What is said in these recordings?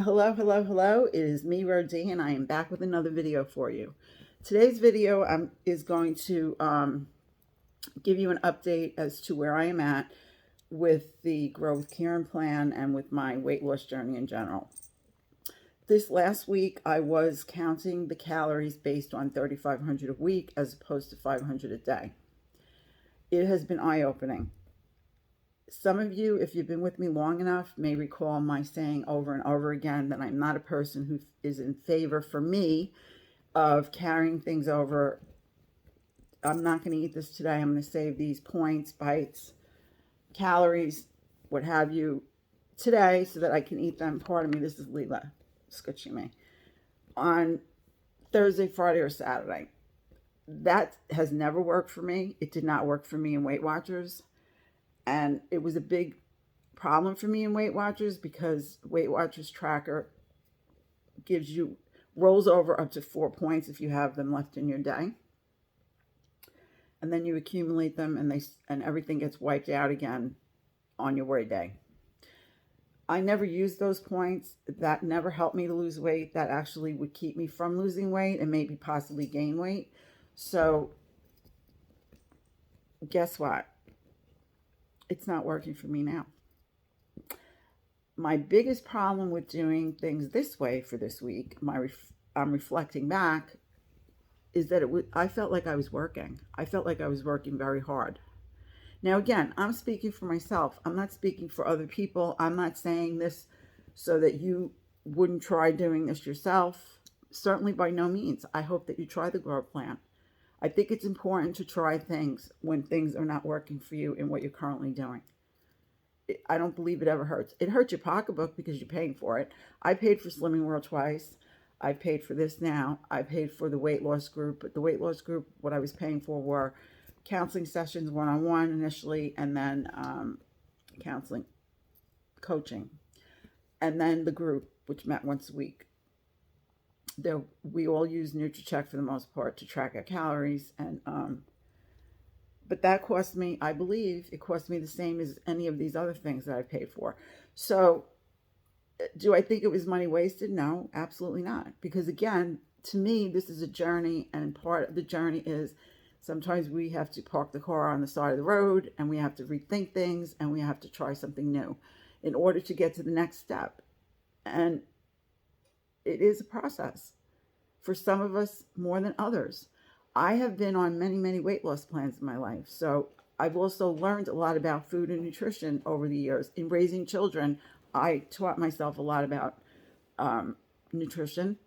Hello, hello, hello. It is me, Rodine, and I am back with another video for you. Today's video is going to give you an update as to where I am at with the Grow with Karen plan and with my weight loss journey in general. This last week, I was counting the calories based on 3,500 a week as opposed to 500 a day. It has been eye-opening. Some of you, if you've been with me long enough, may recall my saying over and over again that I'm not a person who is in favor, for me, of carrying things over. I'm not going to eat this today. I'm going to save these points, bites, calories, what have you, today so that I can eat them. Pardon me, this is Leela scooching me. On Thursday, Friday, or Saturday. That has never worked for me. It did not work for me in Weight Watchers. And it was a big problem for me in Weight Watchers because Weight Watchers tracker rolls over up to 4 points if you have them left in your day. And then you accumulate them and everything gets wiped out again on your weigh day. I never used those points. That never helped me to lose weight. That actually would keep me from losing weight and maybe possibly gain weight. So guess what? It's not working for me now. My biggest problem with doing things this way for this week, I'm reflecting back, is that I felt like I was working. I felt like I was working very hard. Now, again, I'm speaking for myself. I'm not speaking for other people. I'm not saying this so that you wouldn't try doing this yourself. Certainly by no means. I hope that you try the Grow Plan. I think it's important to try things when things are not working for you in what you're currently doing. I don't believe it ever hurts. It hurts your pocketbook because you're paying for it. I paid for Slimming World twice. I paid for this now. I paid for the weight loss group. But the weight loss group, what I was paying for were counseling sessions one-on-one initially, and then counseling, coaching. And then the group, which met once a week. We all use NutriCheck for the most part to track our calories, and but that cost me, I believe, it cost me the same as any of these other things that I paid for. So, do I think it was money wasted? No, absolutely not. Because again, to me, this is a journey, and part of the journey is sometimes we have to park the car on the side of the road, and we have to rethink things, and we have to try something new in order to get to the next step. And it is a process. For some of us, more than others. I have been on many, many weight loss plans in my life. So I've also learned a lot about food and nutrition over the years. In raising children, I taught myself a lot about nutrition.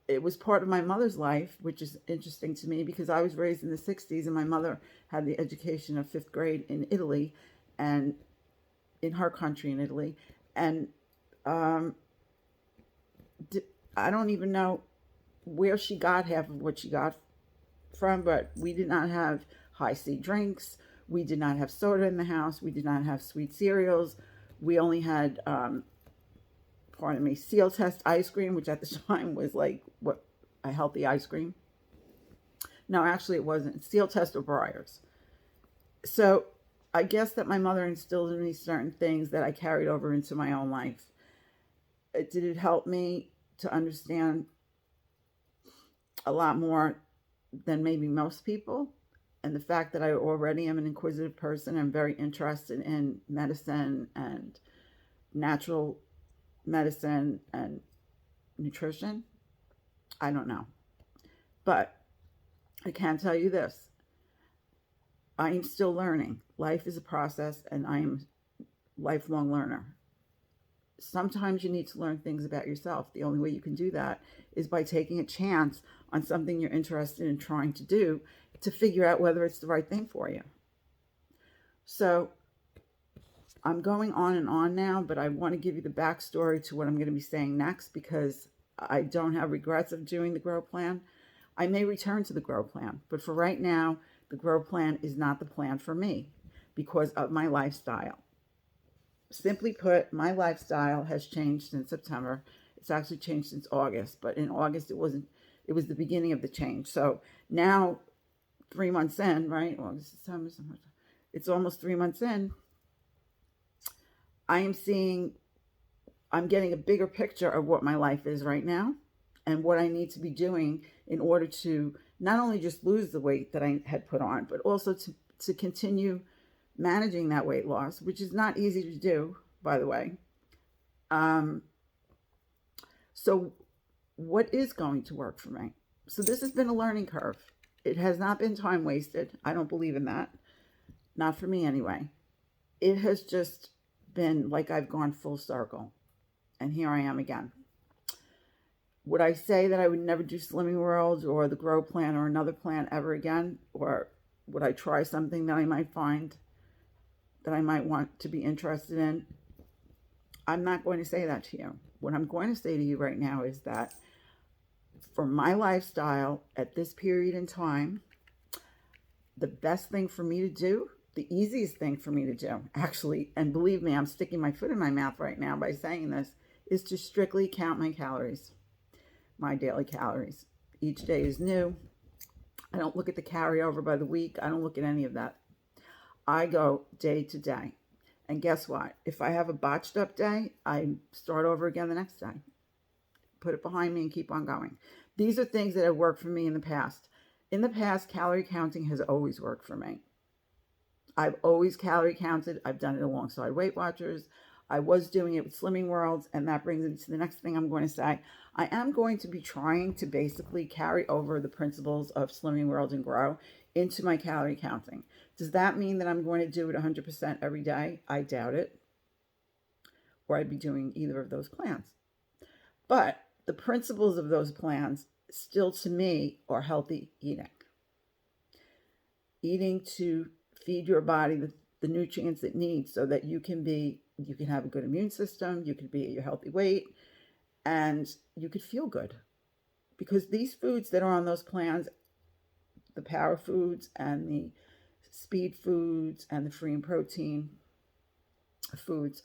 It was part of my mother's life, which is interesting to me because I was raised in the 60s and my mother had the education of 5th grade in Italy and in her country in Italy. And I don't even know where she got half of what she got from, but we did not have high C drinks. We did not have soda in the house. We did not have sweet cereals. We only had, pardon me, Sealtest ice cream, which at the time was like a healthy ice cream. No, actually it wasn't. Sealtest or Breyers. So I guess that my mother instilled in me certain things that I carried over into my own life. Did it help me to understand a lot more than maybe most people? And the fact that I already am an inquisitive person, I'm very interested in medicine and natural medicine and nutrition. I don't know. But I can tell you this. I am still learning. Life is a process and I am a lifelong learner. Sometimes you need to learn things about yourself. The only way you can do that is by taking a chance on something you're interested in trying to do to figure out whether it's the right thing for you. So I'm going on and on now, but I want to give you the backstory to what I'm going to be saying next because I don't have regrets of doing the Grow Plan. I may return to the Grow Plan, but for right now, the Grow Plan is not the plan for me because of my lifestyle. Simply put, my lifestyle has changed since September. It's actually changed since August, but in August it was the beginning of the change. So now 3 months in, right? August, September, it's almost 3 months in. I am seeing I'm getting a bigger picture of what my life is right now and what I need to be doing in order to not only just lose the weight that I had put on, but also to continue managing that weight loss, which is not easy to do, by the way. Um, so, what is going to work for me? So, this has been a learning curve. It has not been time wasted. I don't believe in that. Not for me, anyway. It has just been like I've gone full circle. And here I am again. Would I say that I would never do Slimming World or the Grow Plan or another plan ever again? Or would I try something that I might find that I might want to be interested in? I'm not going to say that to you. What I'm going to say to you right now is that for my lifestyle at this period in time, the best thing for me to do, the easiest thing for me to do, actually, and believe me, I'm sticking my foot in my mouth right now by saying this, is to strictly count my calories, my daily calories. Each day is new. I don't look at the carryover by the week. I don't look at any of that. I go day to day. And guess what? If I have a botched up day, I start over again the next day. Put it behind me and keep on going. These are things that have worked for me in the past. In the past, calorie counting has always worked for me. I've always calorie counted. I've done it alongside Weight Watchers. I was doing it with Slimming Worlds, and that brings me to the next thing I'm going to say. I am going to be trying to basically carry over the principles of Slimming World and Grow into my calorie counting. Does that mean that I'm going to do it 100% every day? I doubt it. Or I'd be doing either of those plans. But the principles of those plans still, to me, are healthy eating. Eating to feed your body the nutrients it needs so that you can have a good immune system, you can be at your healthy weight, and you could feel good. Because these foods that are on those plans, the power foods and the speed foods and the free and protein foods,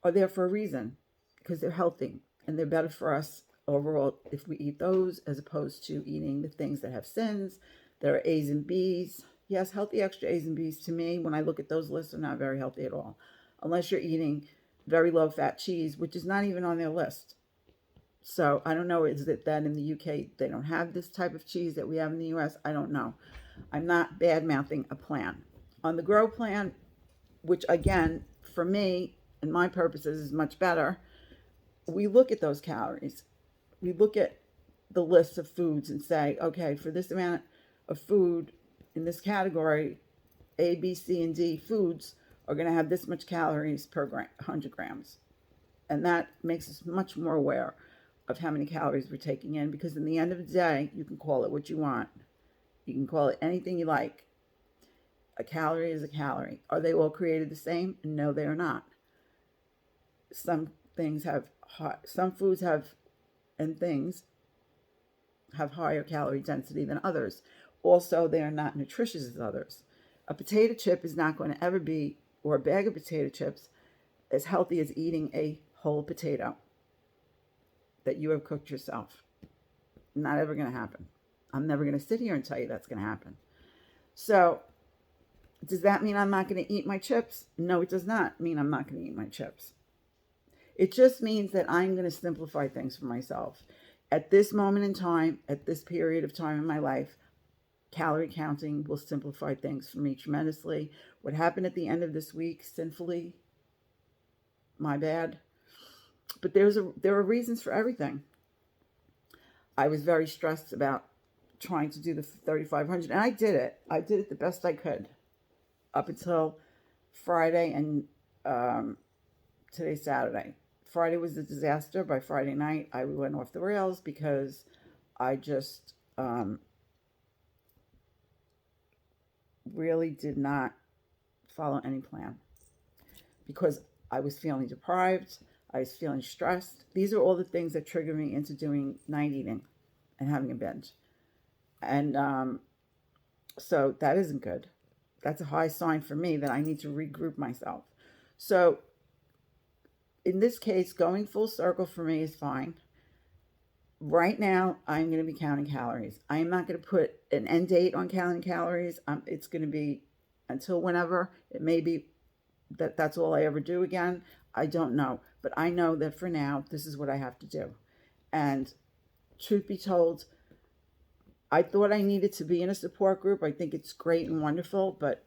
are there for a reason, because they're healthy and they're better for us overall if we eat those as opposed to eating the things that have sins. There are A's and B's. Yes, healthy extra A's and B's, to me, when I look at those lists, are not very healthy at all. Unless you're eating very low fat cheese, which is not even on their list. So I don't know, is it that in the UK they don't have this type of cheese that we have in the US? I don't know. I'm not bad mouthing a plan. On the Grow Plan, which again, for me and my purposes is much better, we look at those calories. We look at the list of foods and say, okay, for this amount of food in this category, A, B, C, and D foods are going to have this much calories per 100 grams. And that makes us much more aware of how many calories we're taking in, because in the end of the day, you can call it what you want. You can call it anything you like. A calorie is a calorie. Are they all created the same? No, they are not. Some foods and things have higher calorie density than others. Also, they are not nutritious as others. A potato chip is not going to ever be, or a bag of potato chips, as healthy as eating a whole potato that you have cooked yourself. Not ever going to happen. I'm never going to sit here and tell you that's going to happen. So, does that mean I'm not going to eat my chips? No, it does not mean I'm not going to eat my chips. It just means that I'm going to simplify things for myself. At this moment in time, at this period of time in my life, calorie counting will simplify things for me tremendously. What happened at the end of this week, sinfully, my bad. But there are reasons for everything. I was very stressed about trying to do the 3,500, and I did it. I did it the best I could up until Friday, and today's Saturday. Friday was a disaster. By Friday night, I went off the rails because I just really did not follow any plan, because I was feeling deprived. I was feeling stressed. These are all the things that trigger me into doing night eating and having a binge. And so that isn't good. That's a high sign for me that I need to regroup myself. So in this case, going full circle for me is fine. Right now, I'm going to be counting calories. I am not going to put an end date on counting calories. It's going to be until whenever. It may be that's all I ever do again. I don't know. But I know that for now, this is what I have to do. And truth be told, I thought I needed to be in a support group. I think it's great and wonderful, but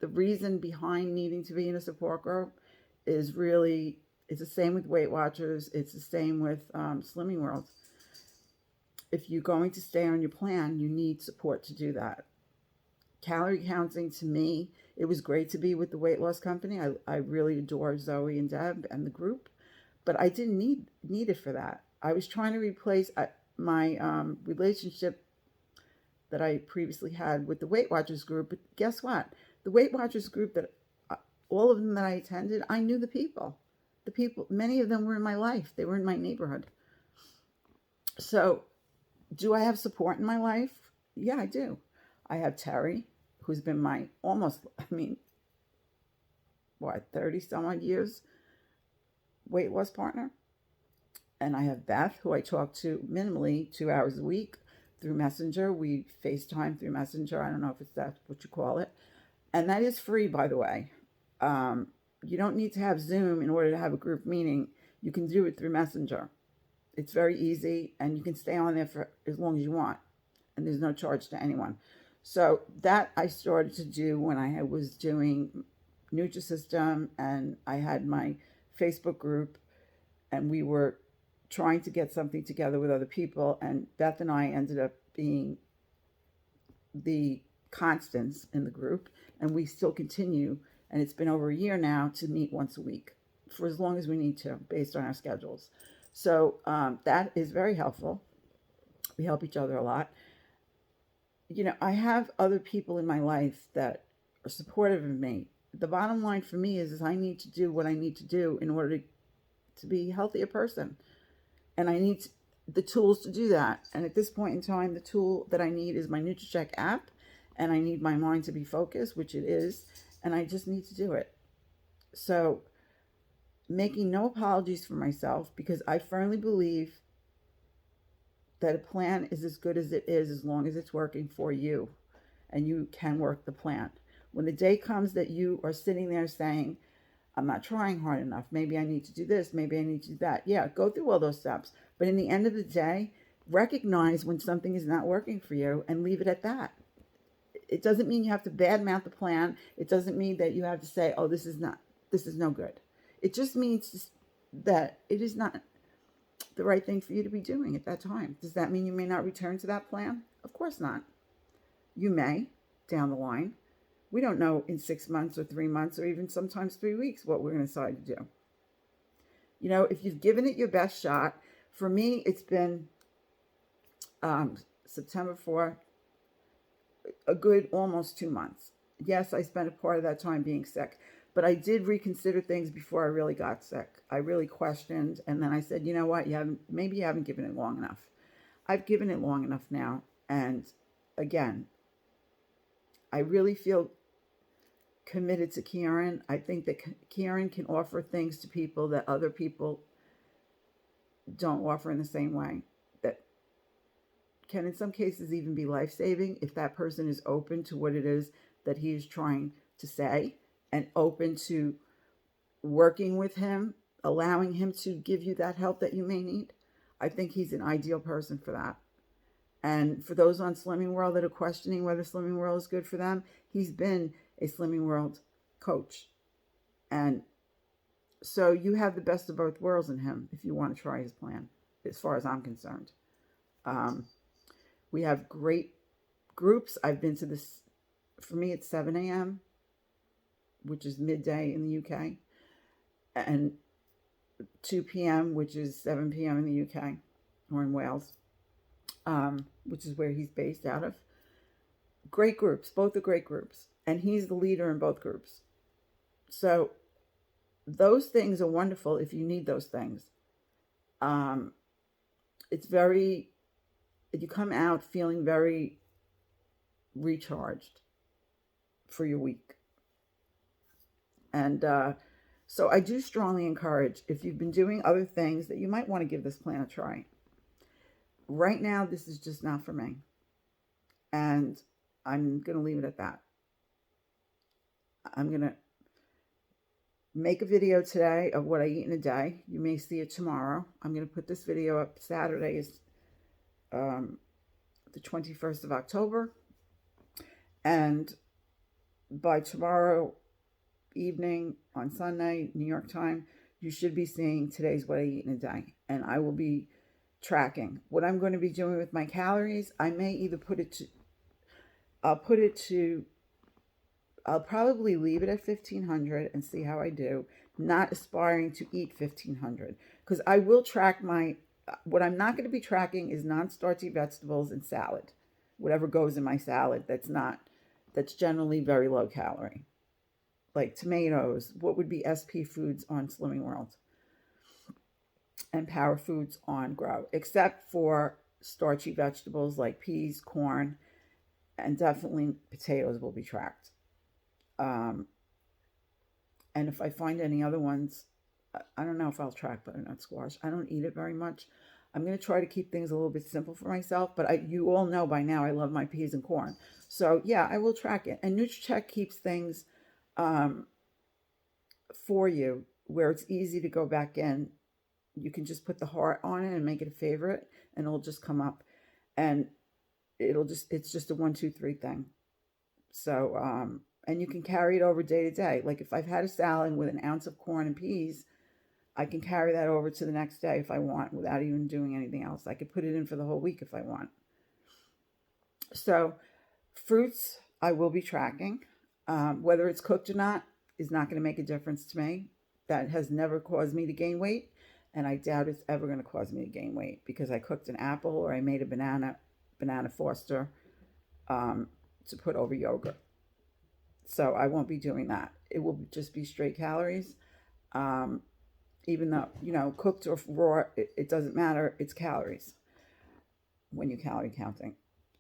the reason behind needing to be in a support group is really, it's the same with Weight Watchers. It's the same with Slimming World. If you're going to stay on your plan, you need support to do that. Calorie counting, to me, it was great to be with the weight loss company. I really adore Zoe and Deb and the group, but I didn't need it for that. I was trying to replace my relationship that I previously had with the Weight Watchers group. But guess what? The Weight Watchers group, that all of them that I attended, I knew the people. The people, many of them were in my life. They were in my neighborhood. So, do I have support in my life? Yeah, I do. I have Terry, who's been my almost, 30 some odd years weight loss partner. And I have Beth, who I talk to minimally 2 hours a week through Messenger. We FaceTime through Messenger. I don't know if it's that what you call it. And that is free, by the way. You don't need to have Zoom in order to have a group meeting. You can do it through Messenger. It's very easy, and you can stay on there for as long as you want. And there's no charge to anyone. So that I started to do when I was doing Nutrisystem, and I had my Facebook group, and we were trying to get something together with other people, and Beth and I ended up being the constants in the group, and we still continue, and it's been over a year now, to meet once a week for as long as we need to based on our schedules. So that is very helpful. We help each other a lot. I have other people in my life that are supportive of me. The bottom line for me is I need to do what I need to do in order to be a healthier person. And I need the tools to do that. And at this point in time, the tool that I need is my NutriCheck app. And I need my mind to be focused, which it is. And I just need to do it. So, making no apologies for myself, because I firmly believe that a plan is as good as it is as long as it's working for you and you can work the plan. When the day comes that you are sitting there saying, I'm not trying hard enough, maybe I need to do this, maybe I need to do that. Yeah, go through all those steps. But in the end of the day, recognize when something is not working for you and leave it at that. It doesn't mean you have to badmouth the plan. It doesn't mean that you have to say, oh, this is no good. It just means that it is not the right thing for you to be doing at that time. Does that mean you may not return to that plan? Of course not. You may down the line. We don't know in 6 months or 3 months or even sometimes 3 weeks what we're going to decide to do. If you've given it your best shot, for me, it's been September 4th, a good almost 2 months. Yes, I spent a part of that time being sick, but I did reconsider things before I really got sick. I really questioned, and then I said, you know what, maybe you haven't given it long enough. I've given it long enough now, and again, I really feel committed to Kieran. I think that Kieran can offer things to people that other people don't offer in the same way, that can in some cases even be life-saving if that person is open to what it is that he is trying to say and open to working with him, allowing him to give you that help that you may need. I think he's an ideal person for that. And for those on Slimming World that are questioning whether Slimming World is good for them, he's been a Slimming World coach. And so you have the best of both worlds in him if you want to try his plan, as far as I'm concerned. We have great groups. I've been to this, for me it's 7 a.m., which is midday in the UK, and 2 p.m., which is 7 p.m. in the UK, or in Wales, which is where he's based out of. Great groups. Both are great groups. And he's the leader in both groups. So those things are wonderful if you need those things. You come out feeling very recharged for your week. And so I do strongly encourage, if you've been doing other things, that you might want to give this plan a try. Right now, this is just not for me. And I'm going to leave it at that. I'm going to make a video today of what I eat in a day. You may see it tomorrow. I'm going to put this video up. Saturday is the 21st of October. And by tomorrow evening on Sunday, New York time, you should be seeing today's what I eat in a day. And I will be tracking what I'm going to be doing with my calories. I may either I'll probably leave it at 1,500 and see how I do, not aspiring to eat 1,500. Because I will track what I'm not going to be tracking is non-starchy vegetables and salad. Whatever goes in my salad that's generally very low calorie. Like tomatoes, what would be SP Foods on Slimming World, and Power Foods on Grow, except for starchy vegetables like peas, corn, and definitely potatoes will be tracked. And if I find any other ones, I don't know if I'll track butternut squash. I don't eat it very much. I'm going to try to keep things a little bit simple for myself, but you all know by now I love my peas and corn. So yeah, I will track it. And NutriCheck keeps things for you where it's easy to go back in. You can just put the heart on it and make it a favorite, and it'll just come up, and it's just a 1, 2, 3 thing. So and you can carry it over day to day. Like if I've had a salad with an ounce of corn and peas, I can carry that over to the next day if I want without even doing anything else. I could put it in for the whole week if I want. So fruits I will be tracking. Whether it's cooked or not is not going to make a difference to me. That has never caused me to gain weight, and I doubt it's ever going to cause me to gain weight because I cooked an apple or I made a banana Foster to put over yogurt. So I won't be doing that. It will just be straight calories. Even though, cooked or raw, it doesn't matter. It's calories when you're calorie counting.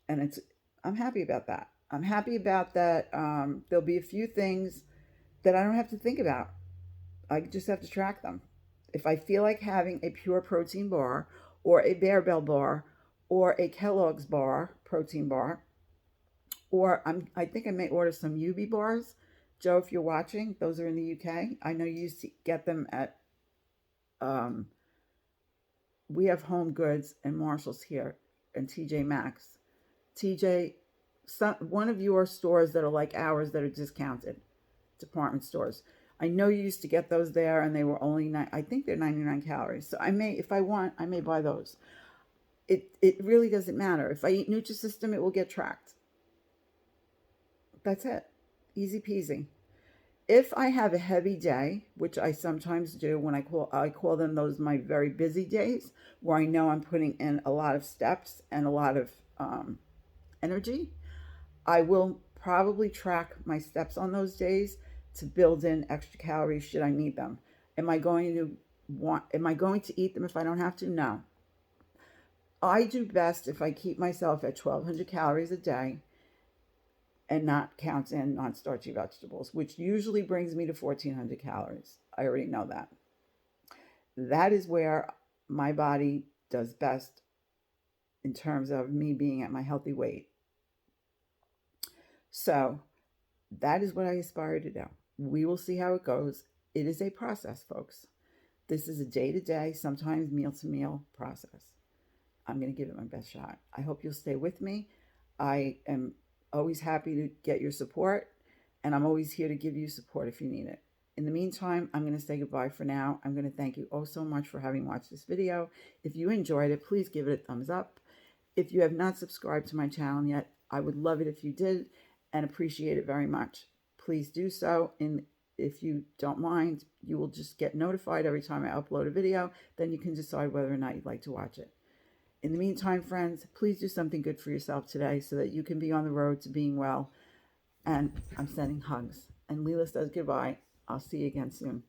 And I'm happy about that. I'm happy about that. There'll be a few things that I don't have to think about. I just have to track them. If I feel like having a pure protein bar or a Bear Bell bar or a Kellogg's bar, protein bar, or I think I may order some UB bars. Joe, if you're watching, those are in the UK. I know you used to get them at, we have Home Goods and Marshall's here and TJ Maxx. One of your stores that are like ours that are discounted, department stores. I know you used to get those there and they were only, I think they're 99 calories. So if I want, I may buy those. It really doesn't matter. If I eat Nutrisystem, it will get tracked. That's it. Easy peasy. If I have a heavy day, which I sometimes do when I call them those my very busy days, where I know I'm putting in a lot of steps and a lot of energy, I will probably track my steps on those days to build in extra calories should I need them. Am I going to eat them if I don't have to? No. I do best if I keep myself at 1,200 calories a day and not count in non-starchy vegetables, which usually brings me to 1,400 calories. I already know that. That is where my body does best in terms of me being at my healthy weight. So that is what I aspire to do. We will see how it goes. It is a process, folks. This is a day-to-day, sometimes meal-to-meal process. I'm going to give it my best shot. I hope you'll stay with me. I am always happy to get your support, and I'm always here to give you support if you need it. In the meantime, I'm going to say goodbye for now. I'm going to thank you oh so much for having watched this video. If you enjoyed it, please give it a thumbs up. If you have not subscribed to my channel yet, I would love it if you did and appreciate it very much. Please do so. And if you don't mind, you will just get notified every time I upload a video. Then you can decide whether or not you'd like to watch it. In the meantime, friends, please do something good for yourself today so that you can be on the road to being well. And I'm sending hugs. And Leela says goodbye. I'll see you again soon.